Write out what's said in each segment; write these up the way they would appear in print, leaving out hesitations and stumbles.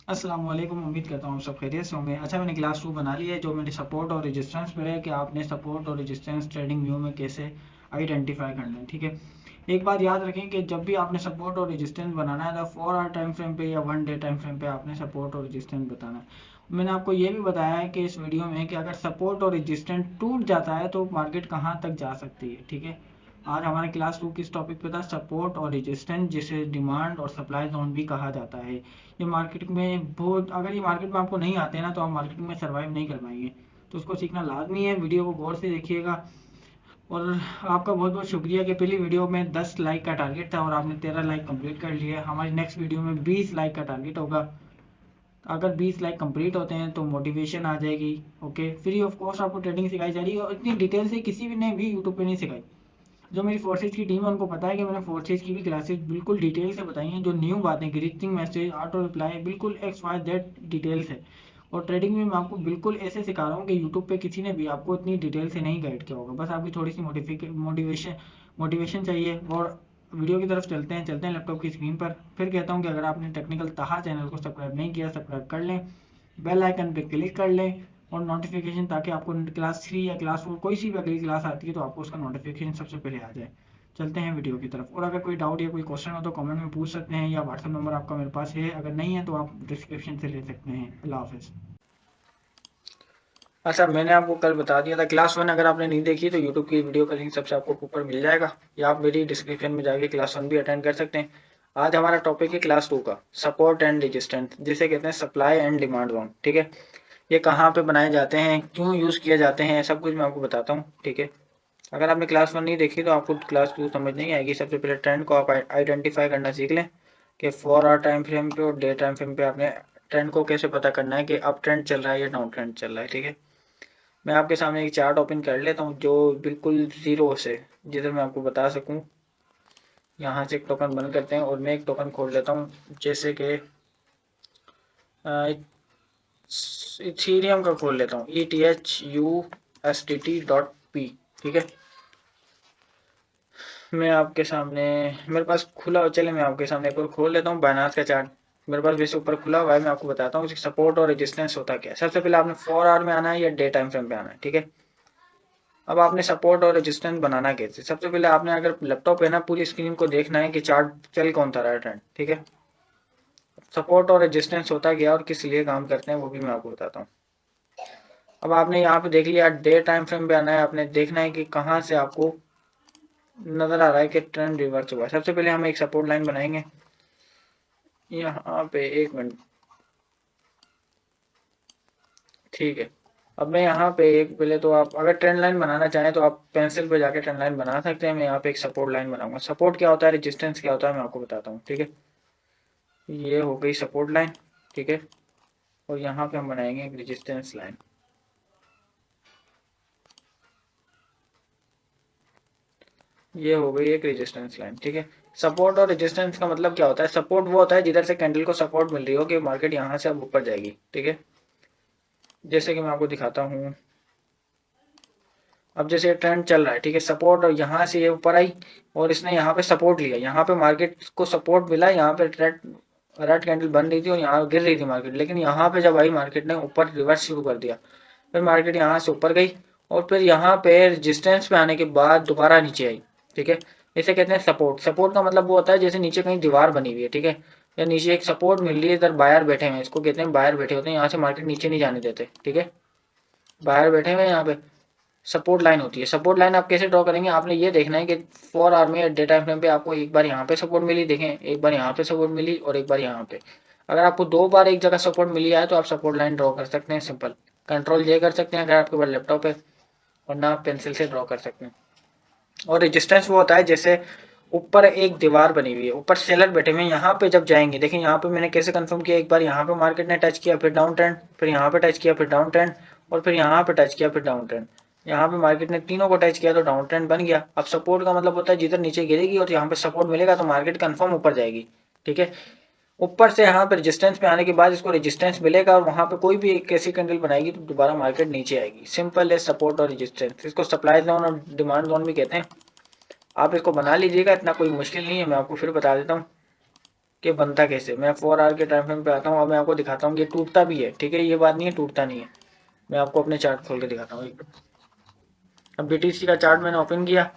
अस्सलाम वालेकुम। उम्मीद करता हूँ आप सब खैरियत से होंगे। अच्छा, मैंने क्लास 2 बना ली है जो मेरे सपोर्ट और रेजिस्टेंस पर है कि आपने सपोर्ट और रेजिस्टेंस ट्रेडिंग व्यू में कैसे आइडेंटिफाई करना है। ठीक है, एक बात याद रखें कि जब भी आपने सपोर्ट और रेजिस्टेंस बनाना है तो 4 आवर टाइम फ्रेम पे या 1 डे टाइम फ्रेम पे आपने सपोर्ट और रेजिस्टेंस बताना है। मैंने आपको ये भी बताया है कि इस वीडियो में कि अगर सपोर्ट और रेजिस्टेंस टूट जाता है तो मार्केट कहाँ तक जा सकती है। ठीक है, आज हमारे क्लास 2 किस टॉपिक पे था, सपोर्ट और रेजिस्टेंस, जिसे डिमांड और सप्लाई जोन भी कहा जाता है। ये मार्केट में बहुत, अगर ये मार्केट में आपको नहीं आते हैं ना तो आप मार्केट में सर्वाइव नहीं कर पाएंगे। तो उसको सीखना लाजमी है। वीडियो को गौर से देखिएगा। और आपका बहुत बहुत शुक्रिया कि पहली वीडियो में 10 लाइक का टारगेट था और आपने 13 लाइक कंप्लीट कर लिया। हमारी नेक्स्ट वीडियो में 20 लाइक का टारगेट होगा। अगर 20 लाइक कंप्लीट होते हैं तो मोटिवेशन आ जाएगी। ओके, फ्री ऑफ कॉस्ट आपको ट्रेडिंग सिखाई जा रही है और इतनी डिटेल से किसी भी ने भी यूट्यूब पे नहीं सिखाई। जो मेरी फोर्सेज की टीम है उनको पता है कि मैंने फोर्सेज की भी क्लासेज बिल्कुल डिटेल से बताई हैं। जो न्यू बातें, ग्रीटिंग मैसेज, ऑटो रिप्लाई, बिल्कुल एक्स वाई जेड डिटेल्स है। और ट्रेडिंग में मैं आपको बिल्कुल ऐसे सिखा रहा हूँ कि यूट्यूब पे किसी ने भी आपको इतनी डिटेल से नहीं गाइड किया होगा। बस आपकी थोड़ी सी मोटिवेशन मोटिवेशन चाहिए। और वीडियो की तरफ चलते हैं लैपटॉप की स्क्रीन पर। फिर कहता हूँ कि अगर आपने टेक्निकल तहा चैनल को सब्सक्राइब नहीं किया, सब्सक्राइब कर लें, बेल आइकन पे क्लिक कर लें और नोटिफिकेशन, ताकि आपको क्लास 3 या क्लास 4 कोई सी भी अगली क्लास आती है तो आपको उसका नोटिफिकेशन सबसे पहले आ जाए। चलते हैं वीडियो की तरफ। और अगर कोई डाउट या कोई क्वेश्चन हो तो कमेंट में पूछ सकते हैं या व्हाट्सएप नंबर आपका मेरे पास है, अगर नहीं है तो आप डिस्क्रिप्शन से ले सकते हैं। अल्लाह हाफिज़। अच्छा, मैंने आपको कल बता दिया था क्लास 1 अगर आपने नहीं देखी तो यूट्यूब की वीडियो का लिंक सबसे आपको ऊपर मिल जाएगा, या आप मेरी डिस्क्रिप्शन में जाके क्लास 1 भी अटेंड कर सकते हैं। आज हमारा टॉपिक है क्लास 2 का, सपोर्ट एंड रेजिस्टेंस, जिसे कहते हैं सप्लाई एंड डिमांड जोन। ठीक है, ये कहाँ पे बनाए जाते हैं, क्यों यूज़ किए जाते हैं, सब कुछ मैं आपको बताता हूँ। ठीक है, अगर आपने क्लास 1 नहीं देखी तो आपको क्लास 2 समझ नहीं आएगी। सबसे पहले ट्रेंड को आप आइडेंटिफाई करना सीख लें कि 4 आवर टाइम फ्रेम पे और डे टाइम फ्रेम पे आपने ट्रेंड को कैसे पता करना है कि अप ट्रेंड चल रहा है या डाउन ट्रेंड चल रहा है। ठीक है, मैं आपके सामने एक चार्ट ओपन कर लेता हूँ जो बिल्कुल जीरो से, जिधर मैं आपको बता सकूँ। यहाँ से एक टोकन बंद करते हैं और मैं एक टोकन खोल लेता हूँ, जैसे कि इथीरियम का खोल लेता हूँ, ETHUSDT.P। ठीक है, मैं आपके सामने, मेरे पास खुला हो, चले मैं आपके सामने एक और खोल लेता हूँ बाइनेंस का चार्ट। मेरे पास वैसे ऊपर खुला हुआ है, मैं आपको बताता हूँ सपोर्ट और रेजिस्टेंस होता क्या है। सबसे पहले आपने 4 आवर में आना है या डे टाइम फ्रेम पे आना है। ठीक है, अब आपने सपोर्ट और रेजिस्टेंस बनाना कैसे, सबसे पहले आपने, अगर लैपटॉप है ना, पूरी स्क्रीन को देखना है कि चार्ट चल कौन सा रहा है ट्रेंड। ठीक है, सपोर्ट और रेजिस्टेंस होता क्या और किस लिए काम करते हैं वो भी मैं आपको बताता हूँ। अब आपने यहाँ पे देख लिया, डे टाइम फ्रेम पे आना है, आपने देखना है कि कहाँ से आपको नजर आ रहा है कि ट्रेंड रिवर्स हुआ है। सबसे पहले हम एक सपोर्ट लाइन बनाएंगे यहाँ पे, एक मिनट। ठीक है, अब मैं यहाँ पे एक, पहले तो आप अगर ट्रेंड लाइन बनाना चाहें तो आप पेंसिल पे जाके ट्रेंड लाइन बना सकते हैं। मैं यहाँ पे एक सपोर्ट लाइन बनाऊंगा। सपोर्ट क्या होता है, रेजिस्टेंस क्या होता है, मैं आपको बताता हूँ। ठीक है, ये हो गई सपोर्ट लाइन। ठीक है, और यहाँ पे हम बनाएंगे एक रेजिस्टेंस लाइन। ये हो गई एक रेजिस्टेंस लाइन। ठीक है, सपोर्ट और रेजिस्टेंस का मतलब क्या होता है, सपोर्ट वो होता है जिधर से कैंडल को सपोर्ट मिल रही हो कि मार्केट यहाँ से अब ऊपर जाएगी। ठीक है, जैसे कि मैं आपको दिखाता हूँ। अब जैसे ट्रेंड चल रहा है, ठीक है, सपोर्ट, और यहाँ से ये ऊपर आई और इसने यहाँ पे सपोर्ट लिया, यहाँ पे मार्केट को सपोर्ट मिला, यहाँ पे रेड कैंडल बन रही थी और यहाँ गिर रही थी मार्केट, लेकिन यहाँ पे जब आई मार्केट ने ऊपर रिवर्स शुरू कर दिया, फिर मार्केट यहाँ से ऊपर गई और फिर यहाँ पे रेजिस्टेंस पे आने के बाद दोबारा नीचे आई। ठीक है, इसे कहते हैं सपोर्ट। सपोर्ट का मतलब वो होता है जैसे नीचे कहीं दीवार बनी हुई है। ठीक है, या नीचे एक सपोर्ट मिल रही है, इधर बायर बैठे हुए हैं, इसको कहते हैं बायर बैठे होते हैं, यहाँ से मार्केट नीचे नहीं जाने देते। ठीक है, बायर बैठे हुए हैं, यहाँ पे सपोर्ट लाइन होती है। सपोर्ट लाइन आप कैसे ड्रॉ करेंगे, आपने ये देखना है कि 4 आवर में डे टाइम फ्रेम पे आपको एक बार यहाँ पे सपोर्ट मिली, देखें, एक बार यहाँ पे सपोर्ट मिली और एक बार यहाँ पे। अगर आपको 2 बार एक जगह सपोर्ट मिली है तो आप सपोर्ट लाइन ड्रॉ कर सकते हैं। सिंपल कंट्रोल जे कर सकते हैं अगर आपके पास लैपटॉप है, वरना आप पेंसिल से ड्रॉ कर सकते हैं। और रेजिस्टेंस वो होता है जैसे ऊपर एक दीवार बनी हुई है, ऊपर सेलर बैठे हुए हैं, यहाँ पे जब जाएंगे, देखिए यहाँ पे मैंने कैसे कंफर्म किया, एक बार यहाँ पे मार्केट ने टच किया फिर डाउन ट्रेंड, फिर यहाँ पे टच किया फिर डाउन ट्रेंड, और फिर यहाँ पे टच किया फिर डाउन ट्रेंड। यहाँ पे मार्केट ने तीनों को टच किया तो डाउन ट्रेंड बन गया। अब सपोर्ट का मतलब होता है जिधर नीचे गिरेगी और यहाँ पे सपोर्ट मिलेगा तो मार्केट कंफर्म ऊपर जाएगी। ठीक है, ऊपर से यहाँ पे रेजिस्टेंस पे आने के बाद इसको रेजिस्टेंस मिलेगा और वहां पे कोई भी एक ऐसी कैंडल बनाएगी तो दोबारा मार्केट नीचे आएगी। सिंपल है सपोर्ट और रेजिस्टेंस। इसको सप्लाई जोन और डिमांड जोन भी कहते हैं। आप इसको बना लीजिएगा, इतना कोई मुश्किल नहीं है, मैं आपको फिर बता देता हूँ। कि बनता कैसे। मैं 4 आवर के टाइम फ्रेम पे आता हूँ और मैं आपको दिखाता हूँ कि ये टूटता भी है, ठीक है, ये बात नहीं है टूटता नहीं है। मैं आपको अपने चार्ट खोल के दिखाता हूँ। अब BTC का चार्ट मैंने ओपन किया,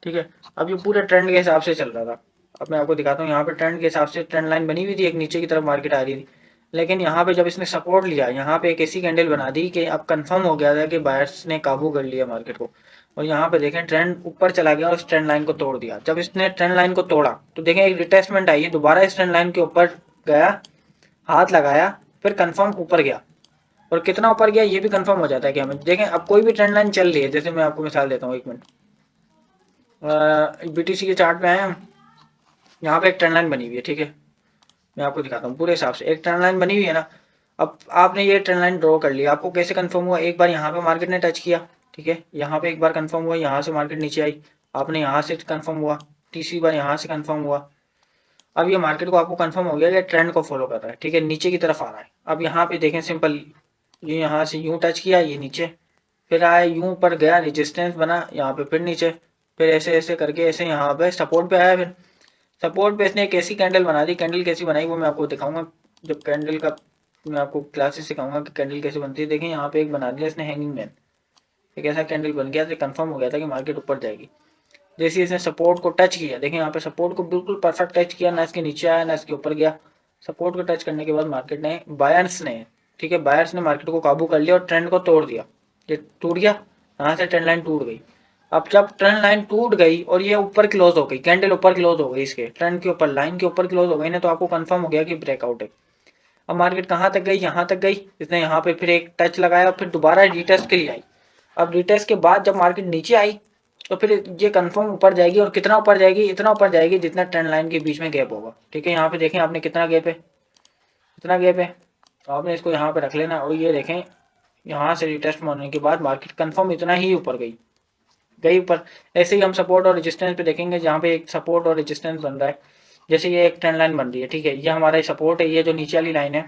ठीक है। अब ये पूरे ट्रेंड के हिसाब से चल रहा था। अब मैं आपको दिखाता हूँ, यहाँ पे ट्रेंड के हिसाब से ट्रेंड लाइन बनी हुई थी, एक नीचे की तरफ मार्केट आ रही थी। लेकिन यहाँ पे जब इसने सपोर्ट लिया, यहाँ पे एक ऐसी कैंडल बना दी कि अब कंफर्म हो गया था कि बायर्स ने काबू कर लिया मार्केट को। और यहाँ पे देखें ट्रेंड ऊपर चला गया और इस ट्रेंड लाइन को तोड़ दिया। जब इसने ट्रेंड लाइन को तोड़ा तो देखें एक रिटेस्टमेंट आई है, दोबारा इस ट्रेंड लाइन के ऊपर गया, हाथ लगाया, फिर कंफर्म ऊपर गया। और कितना ऊपर गया ये भी कंफर्म हो जाता है कि हमें देखें। अब कोई भी ट्रेंड लाइन चल रही है, जैसे मैं आपको मिसाल देता हूँ, 1 मिनट। BTC के चार्ट पे आए हम, यहाँ पे एक ट्रेंड लाइन बनी हुई है, ठीक है। मैं आपको दिखाता हूँ पूरे हिसाब से एक ट्रेंड लाइन बनी हुई है ना। अब आपने ये ट्रेंड लाइन ड्रॉ कर लिया, आपको कैसे कंफर्म हुआ, एक बार यहाँ पे मार्केट ने टच किया, ठीक है, यहाँ पे एक बार कंफर्म हुआ, यहाँ से मार्केट नीचे आई, आपने यहाँ से कंफर्म हुआ, तीसरी बार यहाँ से कंफर्म हुआ। अब ये मार्केट को आपको कंफर्म हो गया, ये ट्रेंड को फॉलो कर रहा है, ठीक है, नीचे की तरफ आ रहा है। अब यहाँ पे देखें सिंपल, ये यहाँ से यूं टच किया, ये नीचे, फिर आया यूं ऊपर गया, रेजिस्टेंस बना, यहाँ पे फिर नीचे, फिर ऐसे ऐसे करके ऐसे यहाँ पे सपोर्ट पे आया। फिर सपोर्ट पे इसने एक ऐसी कैंडल बना दी, कैंडल कैसी बनाई वो मैं आपको दिखाऊंगा जब कैंडल का मैं आपको क्लासेस सिखाऊंगा कि कैंडल कैसे बनती है। देखें यहाँ पे एक बना दिया इसने हैंगिंग मैन, एक ऐसा कैंडल बन गया तो कंफर्म हो गया था कि मार्केट ऊपर जाएगी। जैसे इसने सपोर्ट को टच किया, देखें यहाँ पे सपोर्ट को बिल्कुल परफेक्ट टच किया, ना इसके नीचे आया ना इसके ऊपर गया। सपोर्ट को टच करने के बाद मार्केट ने बायर्स ने, ठीक है, बायर्स ने मार्केट को काबू कर लिया और ट्रेंड को तोड़ दिया। ये टूट गया, यहाँ से ट्रेंड लाइन टूट गई। अब जब ट्रेंड लाइन टूट गई और ये ऊपर क्लोज हो गई, कैंडल ऊपर क्लोज हो गई, इसके ट्रेंड के ऊपर लाइन के ऊपर क्लोज हो गई ना, तो आपको कंफर्म हो गया कि ब्रेकआउट है। अब मार्केट कहाँ तक गई, यहाँ तक गई, इसने यहाँ पे फिर एक टच लगाया, फिर दोबारा रिटेस्ट के लिए आई। अब रिटेस्ट के बाद जब मार्केट नीचे आई तो फिर ये कंफर्म ऊपर जाएगी, और कितना ऊपर जाएगी, इतना ऊपर जाएगी जितना ट्रेंड लाइन के बीच में गैप होगा, ठीक है। यहाँ पे देखें आपने कितना गैप है, इतना गैप है, तो आपने इसको यहाँ पे रख लेना। और ये देखें यहाँ से रिटेस्ट होने के बाद मार्केट कंफर्म इतना ही ऊपर गई, गई ऊपर। ऐसे ही हम सपोर्ट और रेजिस्टेंस पे देखेंगे, जहाँ पे एक सपोर्ट और रेजिस्टेंस बन रहा है। जैसे ये एक ट्रेंड लाइन बन रही है, ठीक है, ये हमारा सपोर्ट है, ये जो नीचे वाली लाइन है,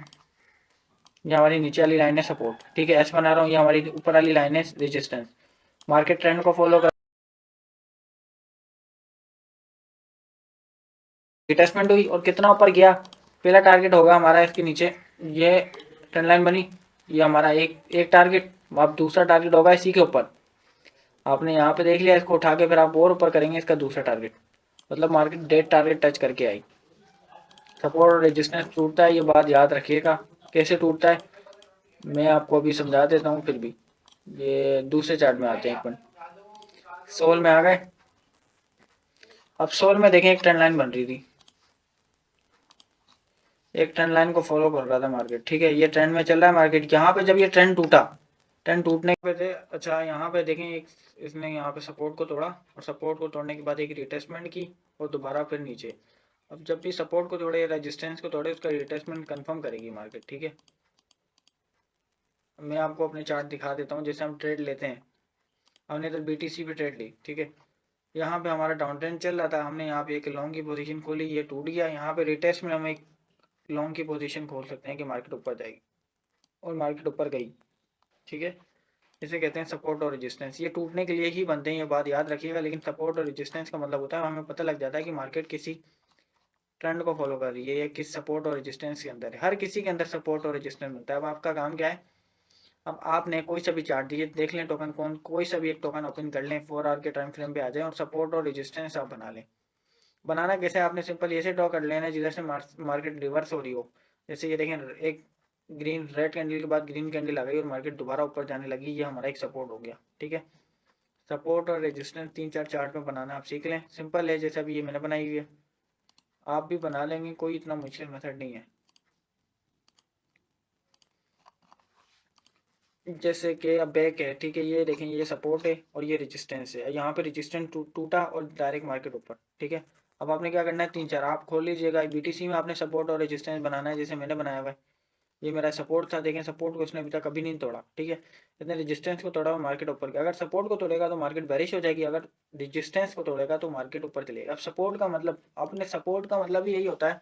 ये हमारी नीचे वाली लाइन है सपोर्ट, ठीक है, ऐसे बना रहा हूँ, ये हमारी ऊपर वाली लाइन है रेजिस्टेंस। मार्केट ट्रेंड को फॉलो कर रिटेस्टमेंट हुई और कितना ऊपर गया, पहला टारगेट होगा हमारा इसके नीचे, ये ट्रेंड लाइन बनी, ये हमारा एक एक टारगेट। अब दूसरा टारगेट होगा इसी के ऊपर, आपने यहाँ पे देख लिया, इसको उठा के फिर आप और ऊपर करेंगे इसका दूसरा टारगेट, मतलब मार्केट डेड टारगेट टच करके आई। सपोर्ट और रेजिस्टेंस टूटता है, ये बात याद रखिएगा। कैसे टूटता है मैं आपको अभी समझा देता हूँ। फिर भी ये दूसरे चार्ट में आते हैं, 1 मिनट। सोल में आ गए। अब सोल में देखें एक ट्रेंड लाइन बन रही थी, एक ट्रेंड लाइन को फॉलो कर रहा था मार्केट, ठीक है, ये ट्रेंड में चल रहा है मार्केट। यहाँ पे जब ये ट्रेंड टूटा, ट्रेंड टूटने पे थे, अच्छा यहाँ पे देखें एक इसने यहाँ पे सपोर्ट को तोड़ा, और सपोर्ट को तोड़ने के बाद एक रिटेस्टमेंट की और दोबारा फिर नीचे। अब जब भी सपोर्ट को तोड़े, रेजिस्टेंस को तोड़े, उसका रिटेस्टमेंट कंफर्म करेगी मार्केट, ठीक है। मैं आपको अपने चार्ट दिखा देता हूँ, जैसे हम ट्रेड लेते हैं, हमने इधर BTC पे ट्रेड ली, ठीक है, यहाँ पे हमारा डाउन ट्रेंड चल रहा था, हमने यहाँ पे एक लॉन्ग की पोजीशन खोली, ये टूट गया। यहाँ पे रिटेस्ट में हम एक लॉन्ग की पोजीशन खोल सकते हैं कि मार्केट ऊपर जाएगी, और मार्केट ऊपर गई, ठीक है। इसे कहते हैं सपोर्ट और रेजिस्टेंस, ये टूटने के लिए ही बनते हैं, ये बात याद रखिएगा। लेकिन सपोर्ट और रेजिस्टेंस का मतलब होता है हमें पता लग जाता है कि मार्केट किसी ट्रेंड को फॉलो कर रही है, या किस सपोर्ट और रेजिस्टेंस के अंदर है। हर किसी के अंदर सपोर्ट और रेजिस्टेंस होता है। अब आपका काम क्या है, अब आपने कोई सा भी चार्ट दिए देख लें, टोकन कौन कोई सा भी एक टोकन ओपन कर लें, 4 आवर के टाइम फ्रेम पे आ जाए और सपोर्ट और रेजिस्टेंस आप बना लें। बनाना कैसे, आपने सिंपल ऐसे ड्रॉ कर लेना जिधर से मार्केट रिवर्स हो रही हो। जैसे ये देखें, एक ग्रीन रेड कैंडल के बाद ग्रीन कैंडल आ गई और मार्केट दोबारा ऊपर जाने लगी, ये हमारा एक सपोर्ट हो गया, ठीक है। सपोर्ट और रेजिस्टेंस 3-4 चार्ट में बनाना आप सीख लें, सिंपल है, जैसे अभी ये मैंने बनाई हुई है, आप भी बना लेंगे, कोई इतना मुश्किल मेथड नहीं है। जैसे कि अब बैक है, ठीक है, ये देखें, ये सपोर्ट है और ये रेजिस्टेंस है, यहाँ पे रेजिस्टेंस टूटा और डायरेक्ट मार्केट ऊपर, ठीक है। अब आपने क्या करना है, 3-4 आप खोल लीजिएगा। BTC में आपने सपोर्ट और रेजिस्टेंस बनाना है, जैसे मैंने बनाया हुआ है। ये मेरा सपोर्ट था, देखें सपोर्ट को इसने अभी तक कभी नहीं तोड़ा, ठीक है। इसने रेजिस्टेंस को तोड़ा और मार्केट ऊपर गया। अगर सपोर्ट को तोड़ेगा तो मार्केट बेरिश हो जाएगी, अगर रेजिस्टेंस को तोड़ेगा तो मार्केट ऊपर चलेगा। अब सपोर्ट का मतलब, अपने सपोर्ट का मतलब यही होता है,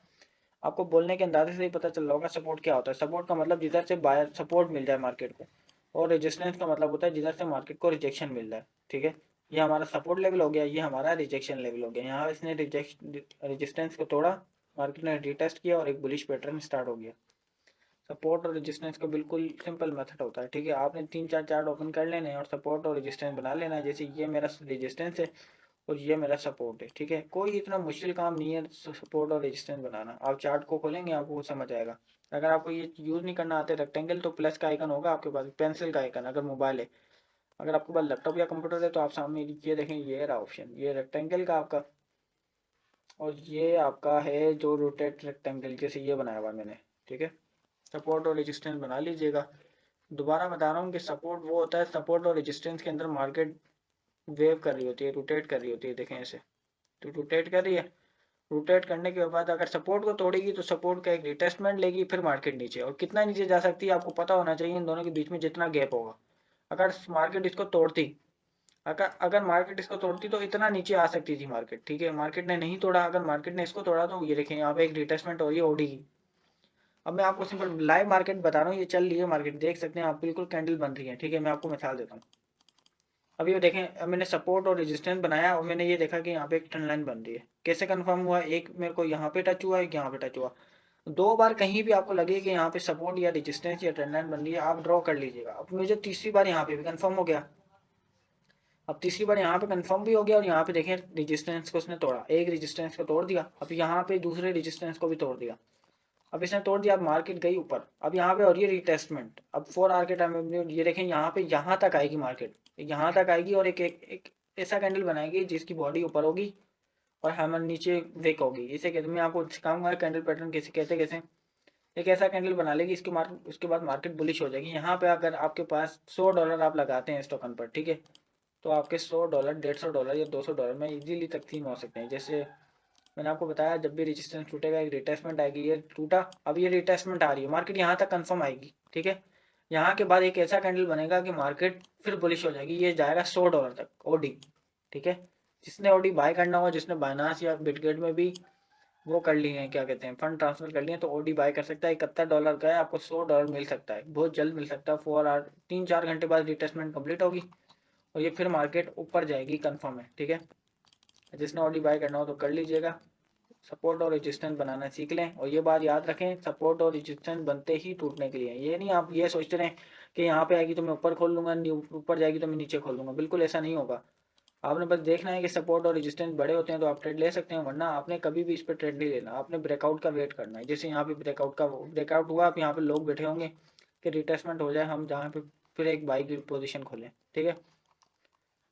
आपको बोलने के अंदाजे से ही पता चल रहा होगा सपोर्ट क्या होता है। सपोर्ट का मतलब जिधर से बायर सपोर्ट मिल जाए मार्केट को, और रेजिस्टेंस का मतलब होता है जिधर से मार्केट को रिजेक्शन मिल जाए, ठीक है। ये हमारा सपोर्ट लेवल हो गया, ये हमारा रिजेक्शन लेवल हो गया। यहाँ इसने रेजिस्टेंस को तोड़ा मार्केट ने रीटेस्ट किया और एक बुलिश पैटर्न स्टार्ट हो गया। सपोर्ट और रेजिस्टेंस का बिल्कुल सिंपल मेथड होता है, ठीक है। आपने 3-4 चार्ट ओपन कर लेने हैं और सपोर्ट और रेजिस्टेंस बना लेना है। जैसे ये मेरा रेजिस्टेंस है और ये मेरा सपोर्ट है, ठीक है। कोई इतना मुश्किल काम नहीं है सपोर्ट और रेजिस्टेंस बनाना। आप चार्ट को खोलेंगे आपको समझ आएगा। अगर आपको ये यूज़ नहीं करना आता रेक्टेंगल, तो प्लस का आइकन होगा आपके पास, पेंसिल का आइकन अगर मोबाइल है। अगर आपके पास लैपटॉप या कंप्यूटर है तो आप सामने ये देखें, ये रहा ऑप्शन, ये रेक्टेंगल का आपका, और ये आपका है जो रोटेट रेक्टेंगल, जैसे ये बनाया हुआ मैंने, ठीक है। सपोर्ट और रेजिस्टेंस बना लीजिएगा। दोबारा बता रहा हूँ कि सपोर्ट वो होता है, सपोर्ट और रेजिस्टेंस के अंदर मार्केट वेव कर रही होती है, रोटेट कर रही होती है, देखें ऐसे, तो रोटेट कर रही है। रोटेट करने के बाद अगर सपोर्ट को तोड़ेगी तो सपोर्ट का एक रिटेस्टमेंट लेगी, फिर मार्केट नीचे, और कितना नीचे जा सकती है आपको पता होना चाहिए इन दोनों के बीच में जितना गैप होगा। अगर मार्केट इसको तोड़ती, अगर अगर मार्केट इसको तोड़ती तो इतना नीचे आ सकती थी मार्केट, ठीक है। मार्केट ने नहीं तोड़ा, अगर मार्केट ने इसको तोड़ा तो ये देखें यहाँ पे एक रिटेस्टमेंट हो रही है ओडी की। अब मैं आपको सिंपल लाइव मार्केट बता रहा हूँ, ये चल रही है मार्केट, देख सकते हैं आप, बिल्कुल कैंडल बन रही है, ठीक है। मैं आपको मिसाल देता हूँ। अभी ये देखें, अब मैंने सपोर्ट और रेजिस्टेंस बनाया और मैंने ये देखा कि यहाँ पे एक ट्रेंड लाइन बन रही है। कैसे कंफर्म हुआ, एक मेरे को यहाँ पे टच हुआ, एक यहाँ पे टच हुआ। दो बार कहीं भी आपको लगे कि यहाँ पे सपोर्ट या रेजिस्टेंस या ट्रेंड लाइन बन रही है, आप ड्रॉ कर लीजिएगा। अब मुझे तीसरी बार यहाँ पे भी कंफर्म हो गया। अब तीसरी बार यहाँ पे कंफर्म भी हो गया और यहाँ पे देखें रेजिस्टेंस को उसने तोड़ा, एक रेजिस्टेंस को तोड़ दिया, अब यहाँ पे दूसरे रेजिस्टेंस को भी तोड़ दिया। अब इसने तोड़ दिया, अब मार्केट गई ऊपर। अब यहाँ पे और ये रिटेस्टमेंट, अब 4 आवर के टाइम में ये देखें यहाँ पे, यहाँ तक आएगी मार्केट, यहाँ तक आएगी और एक ऐसा कैंडल बनाएगी जिसकी बॉडी ऊपर होगी और हैमर नीचे वेक होगी। इसे कहते, मैं आपको सिखाऊंगा कैंडल पैटर्न कैसे कहते कैसे। एक ऐसा कैंडल बना लेगी, इसके मार्केट, उसके बाद मार्केट बुलिश हो जाएगी। यहाँ पे अगर आपके पास $100 आप लगाते हैं इस टोकन पर, ठीक है, तो आपके $100, $150 या $200 में इजीली तकसीम हो सकते हैं। जैसे मैंने आपको बताया, जब भी रेजिस्टेंस टूटेगा एक रिटेस्टमेंट आएगी, ये टूटा, अब ये रिटेस्टमेंट आ रही है, मार्केट यहाँ तक कंफर्म आएगी, ठीक है। यहाँ के बाद एक ऐसा कैंडल बनेगा कि मार्केट फिर बुलिश हो जाएगी, ये जाएगा $100 तक ओडी, ठीक है। जिसने ओडी बाय करना हो, जिसने बाइनास या बिटगेट में भी वो कर लिए हैं, क्या कहते हैं, फंड ट्रांसफर कर लिए हैं, तो ओडी बाय कर सकता है। $71 का है, आपको $100 मिल सकता है, बहुत जल्द मिल सकता है। 4 आवर 3-4 घंटे बाद रिटेस्टमेंट कंप्लीट होगी और ये फिर मार्केट ऊपर जाएगी, कंफर्म है, ठीक है। जिसने ओडी बाय करना हो तो कर लीजिएगा। सपोर्ट और रेजिस्टेंस बनाना सीख लें, और ये बात याद रखें, सपोर्ट और रेजिस्टेंस बनते ही टूटने के लिए। ये नहीं आप ये सोचते रहें कि यहाँ पे आएगी तो मैं ऊपर खोल लूँगा, ऊपर जाएगी तो मैं नीचे खोल लूँगा, बिल्कुल ऐसा नहीं होगा। आपने बस देखना है कि सपोर्ट और रेजिस्टेंस बड़े होते हैं तो आप ट्रेड ले सकते हैं, वरना आपने कभी भी इस पर ट्रेड नहीं लेना। आपने ब्रेकआउट का वेट करना है। जैसे यहाँ पे ब्रेकआउट हुआ, आप यहाँ पे लोग बैठे होंगे कि रिटेस्टमेंट हो जाए, हम जहाँ पे फिर एक बाई की पोजीशन खोलें, ठीक है।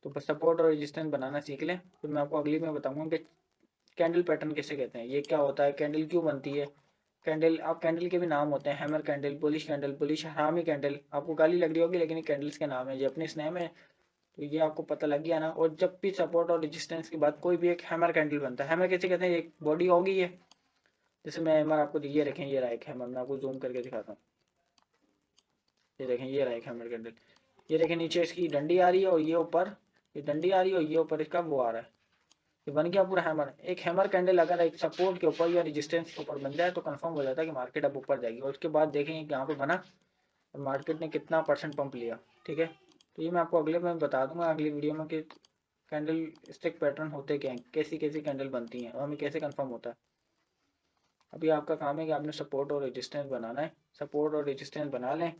तो बस सपोर्ट और रेजिस्टेंस बनाना सीख लें, फिर मैं आपको अगली में बताऊंगा कि कैंडल पैटर्न किसे कहते हैं, ये क्या होता है, कैंडल क्यों बनती है। कैंडल, आप कैंडल के भी नाम होते हैं, हैमर कैंडल, कैंडल, बुलिश हरामी कैंडल। आपको गाली लग रही होगी लेकिन ये कैंडल्स के नाम है, ये अपने स्नेम है, तो ये आपको पता लग गया ना। और जब भी सपोर्ट और रेजिस्टेंस के बाद कोई भी एक हैमर कैंडल बनता है, हैमर कैसे कहते हैं, एक बॉडी होगी ये, जैसे मैं हैमर आपको ये रखें, ये रहा एक हैमर, मैं आपको जूम करके दिखाता हूँ। ये देखें, ये रहा एक हैमर कैंडल, ये देखें नीचे इसकी डंडी आ रही है और ये ऊपर, ये डंडी आ रही है और ये ऊपर इसका वो आ रहा है, ये बन गया पूरा हैमर। एक हैमर कैंडल अगर एक सपोर्ट के ऊपर या रेजिस्टेंस के ऊपर बन जाए तो कंफर्म हो जाता है कि मार्केट अब ऊपर जाएगी। और उसके बाद देखेंगे कि यहाँ पे बना और मार्केट ने कितना परसेंट पंप लिया, ठीक है। तो ये मैं आपको अगले में बता दूंगा, अगली वीडियो में, कि कैंडल स्टिक पैटर्न होते क्या हैं, कैसी कैसी कैंडल बनती हैं और हमें कैसे कंफर्म होता है। अभी आपका काम है कि आपने सपोर्ट और रेजिस्टेंस बनाना है, सपोर्ट और रेजिस्टेंस बना लें।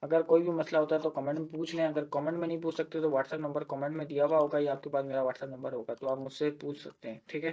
अगर कोई भी मसला होता है तो कमेंट में पूछ लें, अगर कमेंट में नहीं पूछ सकते तो व्हाट्सएप नंबर कमेंट में दिया हुआ होगा या आपके पास मेरा व्हाट्सएप नंबर होगा, तो आप मुझसे पूछ सकते हैं, ठीक है।